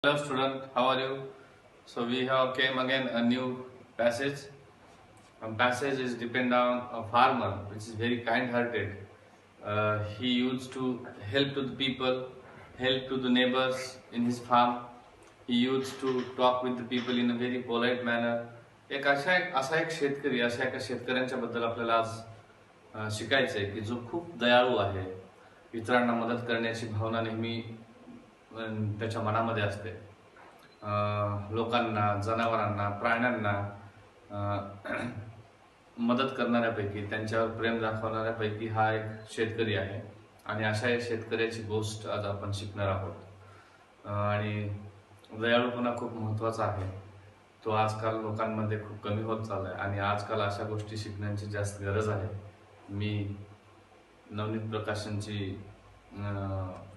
Hello student, how are you? So we have came again a new passage. Passage is depend on a farmer, which is very kind-hearted. He used to help to the people, help to the neighbors in his farm. He used to talk with the people in a very polite manner. असा एक शेतकरी अशा एका शेतकऱ्यांच्या बद्दल आपल्याला आज शिकायचं आहे की जो खूप दयाळू आहे. इतरांना मदत करण्याची भावना नेहमी त्याच्या मनामध्ये असते. लोकांना, जनावरांना, प्राण्यांना मदत करणाऱ्यापैकी, त्यांच्यावर प्रेम दाखवणाऱ्यापैकी हा एक शेतकरी आहे. आणि अशा एक शेतकऱ्याची गोष्ट आज आपण शिकणार आहोत. आणि दयाळूपणा खूप महत्त्वाचा आहे. तो आजकाल लोकांमध्ये खूप कमी होत चाललाय आणि आजकाल अशा गोष्टी शिकण्याची जास्त गरज आहे. मी नवनीत प्रकाशनची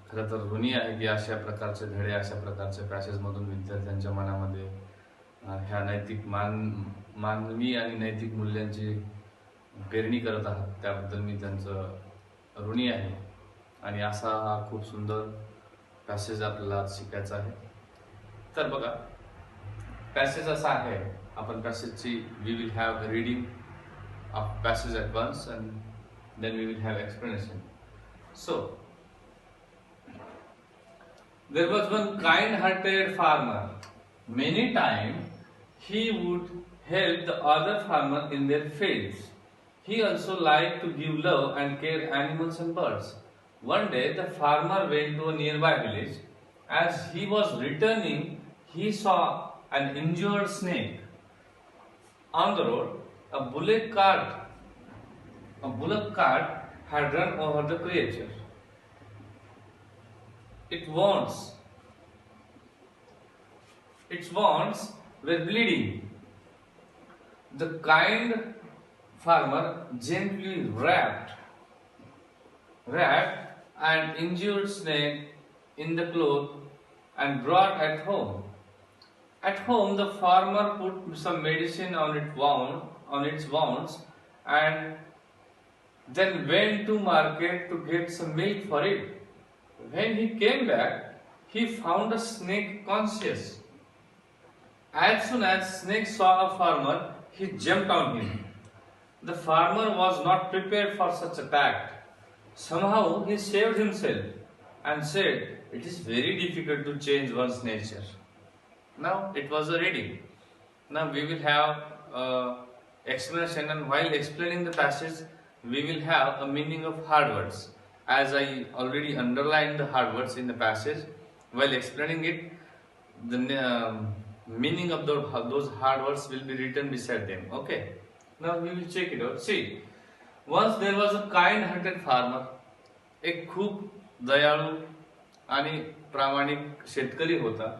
खरं तर ऋणी आहे की अशा प्रकारचे धडे, अशा प्रकारचे पॅसेजमधून विद्यार्थ्यांच्या मनामध्ये ह्या नैतिक मानवी आणि नैतिक मूल्यांची पेरणी करत आहात. त्याबद्दल मी त्यांचं ऋणी आहे. आणि असा हा खूप सुंदर पॅसेज आपल्याला आज शिकायचा आहे. तर बघा, पॅसेज असा आहे. आपण पॅसेजची we will have reading of passage at once and then we will have explanation. So there was one kind-hearted farmer. Many times he would help the other farmer in their fields. He also liked to give love and care animals and birds. One day the farmer went to a nearby village. As he was returning, he saw an injured snake. On the road, a bullock cart had run over the creature. Its wounds were bleeding. The kind farmer gently wrapped an injured snake in the cloth and brought it home. At home, the farmer put some medicine on its wounds and then went to market to get some milk for it. When he came back, he found a snake conscious. As soon as snake saw a farmer, he jumped on him. The farmer was not prepared for such attack. Somehow he saved himself and said, "It is very difficult to change one's nature." Now it was a reading. Now we will have explanation, and while explaining the passage, we will have a meaning of hard words. As I already underlined the hard words in the passage, while explaining it, the meaning of those hard words will be written beside them. Okay, now we will check it out. See, once there was a kind-hearted farmer. एक खूप दयाळू आणि प्रामाणिक शेतकरी होता.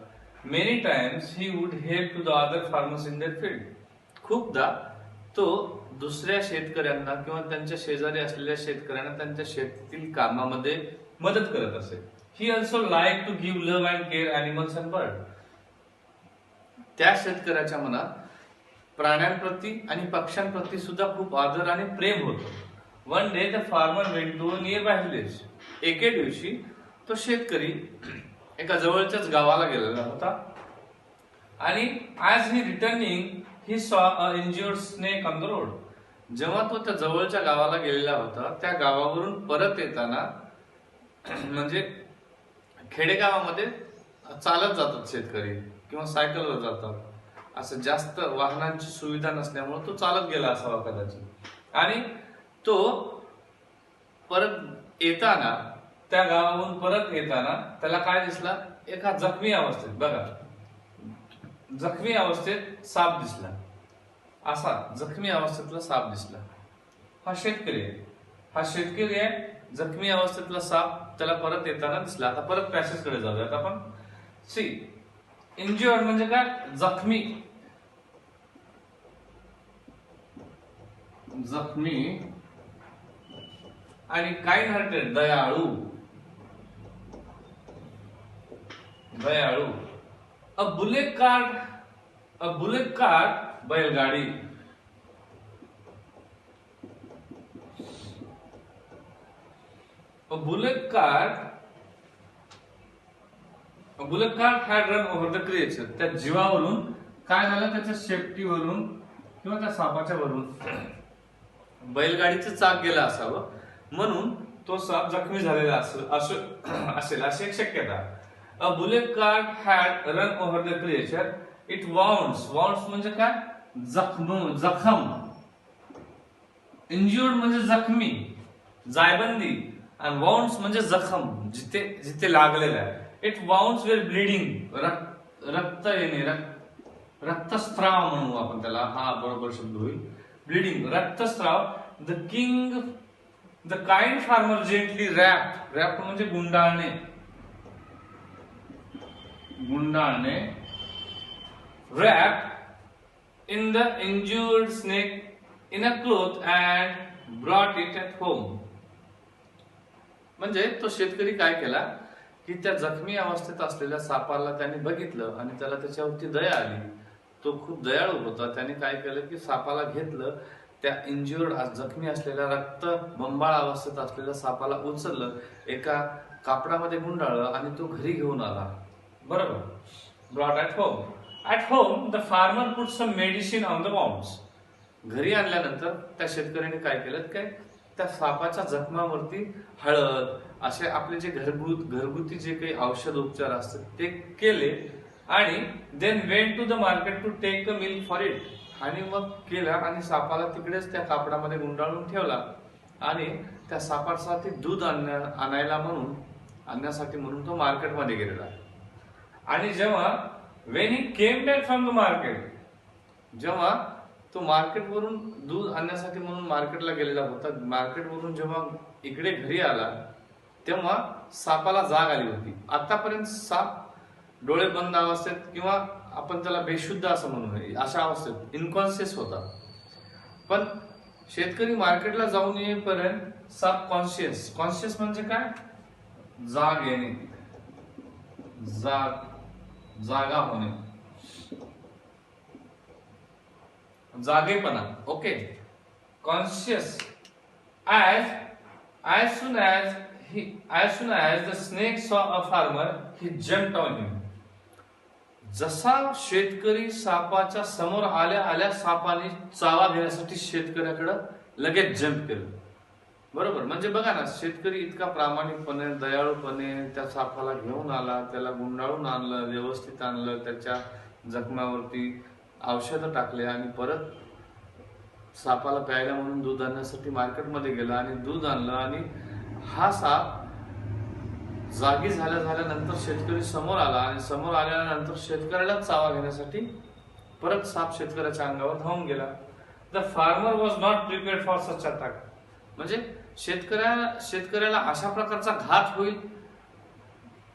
Many times he would help to the other farmers in their field. खूपदा तो दुसऱ्या शेतकऱ्यांना किंवा त्यांच्या शेजारी असलेल्या शेतकऱ्यांना त्यांच्या शेतीतील कामामध्ये मदत करत असे. He also liked to give love and care animals and birds. त्या शेतकऱ्याच्या मनात प्राण्यांप्रती आणि पक्ष्यांप्रती सुद्धा खूप आदर आणि प्रेम होतं. One day the farmer went to a nearby village. एके दिवशी तो शेतकरी एका जवळच्याच गावाला गेलेला होता. आणि as he returning, he saw an injured snake on the road. जेव्हा तो त्या जवळच्या गावाला गेलेला होता, त्या गावावरून परत येताना म्हणजे खेडेगावामध्ये चालत जातात शेतकरी किंवा सायकलवर जातात. असं जास्त वाहनांची सुविधा नसल्यामुळे तो चालत गेला असावा कदाचित. आणि तो परत येताना, त्या गावावरून परत येताना त्याला काय दिसला? एका जखमी अवस्थेत, बघा, जखमी अवस्थेत साप दिसला. असा जखमी अवस्थेतला साप दिसला. हा शेतकरी आहे. जखमी अवस्थेतला साप त्याला परत येताना दिसला. आता परत पॅसेज कडे जाऊयात आपण. सी, इंज्युअर्ड म्हणजे काय? जखमी आणि काइंड हार्टेड दयाळू. अ बुलेट कार्ट बैलगाडी. A bullock cart bullet cart had run over the creature. त्या जीवावरून काय झालं, त्याच्या सेफ्टीवरून किंवा त्या सापाच्या वरून बैलगाडीचं चाक गेलं असावं, म्हणून तो साप जखमी झालेला असेल अशी एक शक्यता. A bullet cart had run over the creature. It wounds. Wounds म्हणजे काय, जखम. इंज्युर्ड म्हणजे जखमी, जायबंदी. आणि वाउंड्स म्हणजे जखम, जिथे जिथे लागलेला आहे. It wounds were bleeding. रक्त येणे, रक्तस्त्राव म्हणू आपण त्याला, हा बरोबर शब्द होईल. ब्लिडिंग, रक्तस्त्राव. The kind farmer gently wrapped. Wrapped म्हणजे गुंडाळणे. wrapped in the injured snake in a cloth and brought it at home. म्हणजे तो शेतकरी काय केला की त्या जखमी अवस्थेत असलेल्या सापाला त्याने बघितलं आणि त्याला त्याच्यावरती दया आली. तो खूप दयाळू होता. त्याने काय केलं की सापाला घेतलं, त्या इंज्युर्ड जखमी असलेल्या रक्त बंबाळ अवस्थेत असलेल्या सापाला उचललं, एका कापडामध्ये गुंडाळलं आणि तो घरी घेऊन आला. बरोबर. Brought at home. At home the farmer put some medicine on the wounds. घरी आणल्यानंतर त्या शेतकऱ्याने काय केलं, काय त्या सापाच्या जखमावरती हळद असे आपले जे घरगुती जे काही औषध उपचार असतात ते केले आणि then went to the market to take the milk for it. आणि मग केला आणि सापाला तिकडेच त्या कापडामध्ये गुंडाळून ठेवला आणि त्या सापासाठी दूध आणण्यासाठी म्हणून तो मार्केटमध्ये गेलेला. आणि जेव्हा when he came back from the market, जेव्हा तो मार्केटवरून दूध आणण्यासाठी म्हणून मार्केटला गेलेला होता, मार्केटवरून जेव्हा इकडे घरी आला तेव्हा सापाला जाग आली होती. आतापर्यंत साप डोळे बंद अवस्थेत किंवा आपण त्याला बेशुद्ध असं म्हणू, अशा अवस्थेत इनकॉन्शियस होता. पण शेतकरी मार्केटला जाऊन येईपर्यंत साप कॉन्शियस म्हणजे काय, जाग येणे, जागा होणे, जागेपणा. Okay. Conscious. as soon as the snake saw a farmer he jumped on him. जसा शेतकरी सापाच्या समोर आल्या सापाने चावा घेण्यासाठी शेतकऱ्याकडे लगेच जंप केलं. बरोबर. म्हणजे बघा ना, शेतकरी इतका प्रामाणिकपणे दयाळूपणे त्या सापाला घेऊन आला, त्याला गुंडाळून आणलं, व्यवस्थित आणलं, त्याच्या जखमावरती औषधं टाकले आणि परत सापाला प्यायला म्हणून दूध आणण्यासाठी मार्केटमध्ये गेला आणि दूध आणलं. आणि हा साप जागी झाल्यानंतर शेतकरी समोर आला आणि समोर आल्यानंतर शेतकऱ्याला चावा घेण्यासाठी परत साप शेतकऱ्याच्या अंगावर धावून गेला. The farmer was not prepared for such attack. म्हणजे शेतकऱ्याला अशा प्रकारचा घात होईल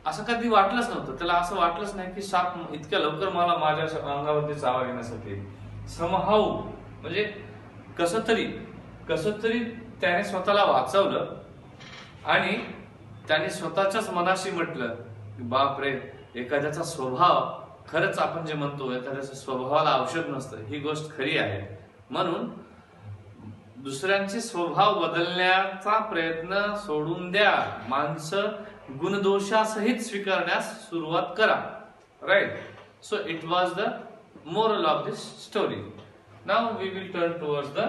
असं कधी वाटलंच नव्हतं. त्याला असं वाटलंच नाही की साप इतक्या लवकर मला माझ्या अंगावरती चावा घेण्यासाठी. समहाऊ म्हणजे कसं तरी त्याने स्वतःला वाचवलं आणि त्याने स्वतःच्याच मनाशी म्हटलं की बाप रे, एखाद्याचा स्वभाव, खरंच आपण जे म्हणतो एखाद्याच्या स्वभावाला औषध नसतं, ही गोष्ट खरी आहे. म्हणून दुसऱ्यांचे स्वभाव बदलण्याचा प्रयत्न सोडून द्या. माणसं गुणदोषासहित स्वीकारण्यास सुरुवात करा. Right. So it was the moral of this story. Now we will turn towards the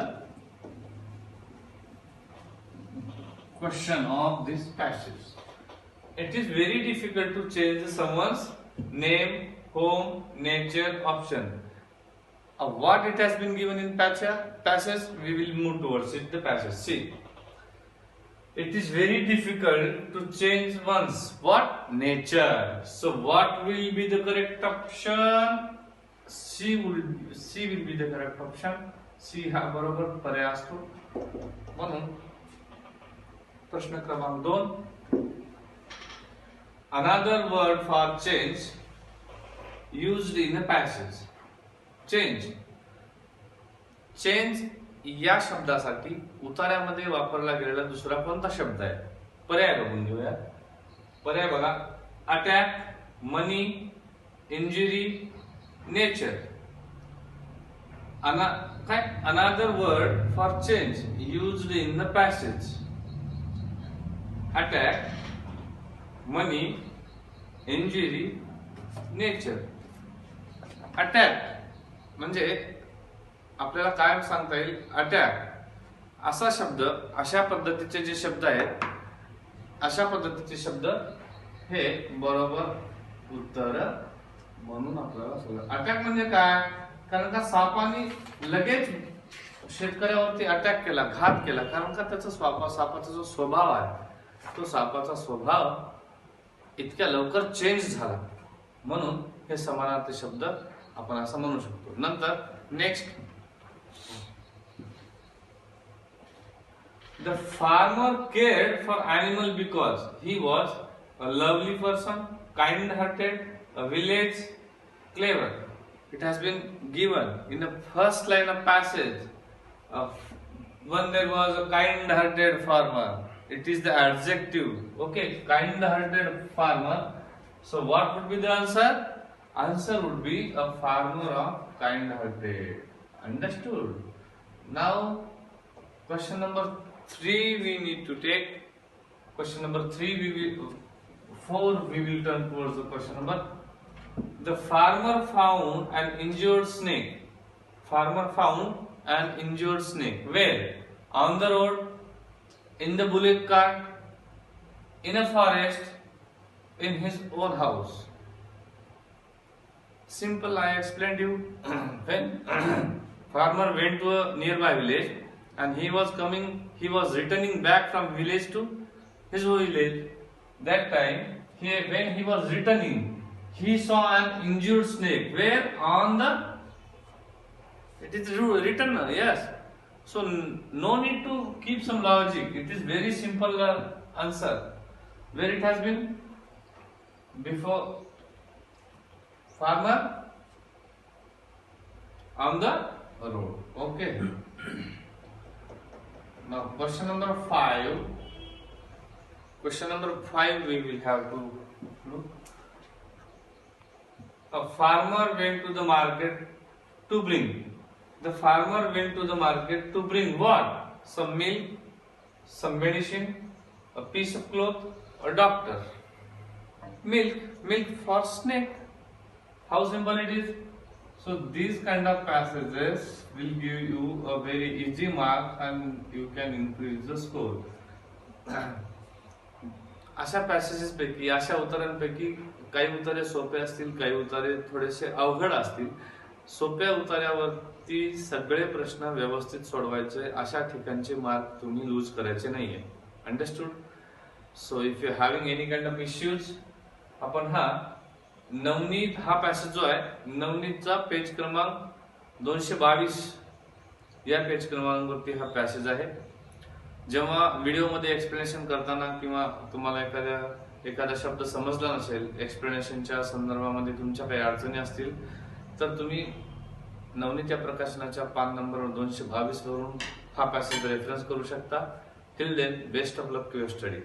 question of this passage. It is very difficult to change someone's name, home, nature option. What it has been given in passage, we will move towards it. The passage. See, it is very difficult to change one's what, nature. So what will be the correct option? C will be the correct option. C हा बरोबर पर्याय असतो. म्हणून प्रश्न क्रमांक 2. Another word for change used in a passage. Change या शब्दासाठी उतार्यामध्ये वापरला गेलेला दुसरा कोणता शब्द आहे? पर्याय बघून घेऊया. पर्याय बघा. अटॅक, मनी, इंजुरी, नेचर. काय another word for change used in the passage. Attack, money, injury, nature. Attack म्हणजे आपल्याला काय सांगता येईल, अटॅक असा शब्द, अशा पद्धतीचे जे शब्द आहेत, अशा पद्धतीचे शब्द हे बरोबर उत्तर म्हणून आपल्याला सांगा. अटॅक म्हणजे काय, कारण का सापाने लगेच शेतकऱ्यावरती अटॅक केला, घात केला, कारण का त्याचा सापाचा जो स्वभाव आहे, तो सापाचा स्वभाव इतक्या लवकर चेंज झाला, म्हणून हे समानार्थी शब्द आपण असं म्हणू शकतो. नंतर next, the farmer cared for animal because he was a lovely person, kind-hearted, a village, clever. It has been given in the first line of passage of when there was a kind-hearted farmer. It is the adjective. Okay, kind-hearted farmer. So what would be the answer? Answer would be a farmer of kind-hearted. Understood? Now, question number 3 we need to take. Question number 3 4 we will turn towards the question number. The farmer found an injured snake. Farmer found an injured snake. Where? On the road, in the bullock cart, in a forest, in his own house. Simple, I explained you. When farmer went to a nearby village and he was returning back from village to his village. That time, when he was returning, he saw an injured snake. Where? On the, it is written, yes. So no need to keep some logic. It is very simple answer. Where it has been? Before farmer, on the road. Okay. Now question number 5. Question number 5 we will have to look. A farmer went to the market to bring. The farmer went to the market to bring what? Some milk, some medicine, a piece of cloth, a doctor. Milk for snake. How simple it is. So these kind of passages will give you a very easy mark and you can increase the score. अशा passages पैकी, अशा उतारांपैकी काही उतारे सोपे असतील, काही उतारे थोडेसे अवघड असतील. सोप्या उतार्यावरती सगळे प्रश्न व्यवस्थित सोडवायचे, अशा ठिकाणचे मार्क तुम्ही लूज करायचे नाहीये. Understood? So if you having any kind of issues, आपण हा नवनीत हा पॅसेज जो आहे, नवनीतचा पेज क्रमांक 222 या पेज क्रमांकावरती हा पॅसेज आहे. जेव्हा व्हिडिओमध्ये एक्सप्लेनेशन करताना किंवा तुम्हाला एखादा शब्द समजला नसेल, एक्सप्लेनेशनच्या संदर्भामध्ये तुमच्या काही अडचणी असतील, तर तुम्ही नवनीत या प्रकाशनाच्या पान नंबर 222 वरून हा पॅसेज रेफरन्स करू शकता. Till then, best of luck to your study.